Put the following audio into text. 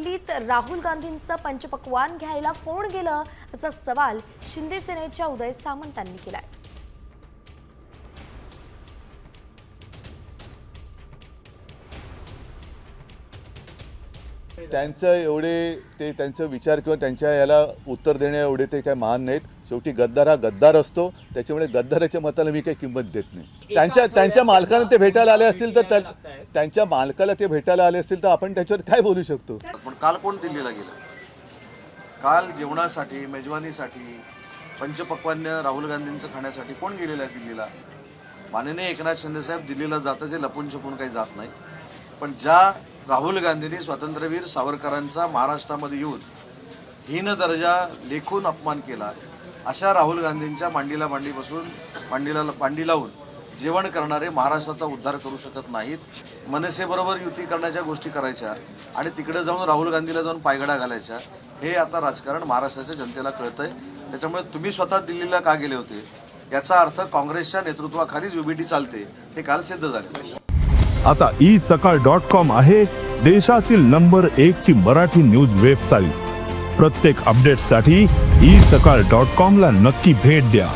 दिल्लीत राहुल गांधींचं पंचपक्वान्न घ्यायला कोण गेलं असा सवाल शिंदे सेनेच्या उदय सामंतांनी केलाय। त्यांचं एवढे ते त्यांचा विचार किंवा त्यांच्या याला उत्तर देण्या एवढे ते काय महान नाहीत। शेवटी गद्दार हा गद्दार असतो, त्याच्यामुळे गद्दाराच्या मताला मी काही किंमत देत नाही। त्यांच्या मालकाला ते भेटायला आले असतील तर त्यांच्या मालकाला ते भेटायला आले असतील तर आपण त्याच्यावर काय बोलू शकतो। पण काल कोण दिल्लीला गेलं? काल जेवणासाठी, मेजवानीसाठी, पंचपक्वान्न राहुल गांधींचं खाण्यासाठी कोण गेलेलं आहे दिल्लीला? माननीय एकनाथ शिंदे साहेब दिल्लीला जातं ते लपून छपून काही जात नाही। पण ज्या राहुल गांधींनी स्वातंत्र्यवीर सावरकरांचा महाराष्ट्रामध्ये येऊन हीन दर्जा लेखून अपमान केला, अशा राहुल गांधींच्या मांडीला मांडी बसून मांडी लावून जेवण करणारे महाराष्ट्राचा उद्धार करू शकत नाहीत। मनसेबरोबर युती करण्याच्या गोष्टी करायच्या आणि तिकडे जाऊन राहुल गांधीला जाऊन पायगडा घालायच्या, हे आता राजकारण महाराष्ट्राच्या जनतेला कळतंय। त्याच्यामुळे तुम्ही स्वतः दिल्लीला का गेले होते याचा अर्थ काँग्रेसच्या नेतृत्वाखालीच युबीटी चालते हे काल सिद्ध झाले। आता isakal.com आहे देशातील नंबर 1 ची मराठी न्यूज वेबसाईट। प्रत्येक अपडेटसाठी isakal.com ला नक्की भेट द्या।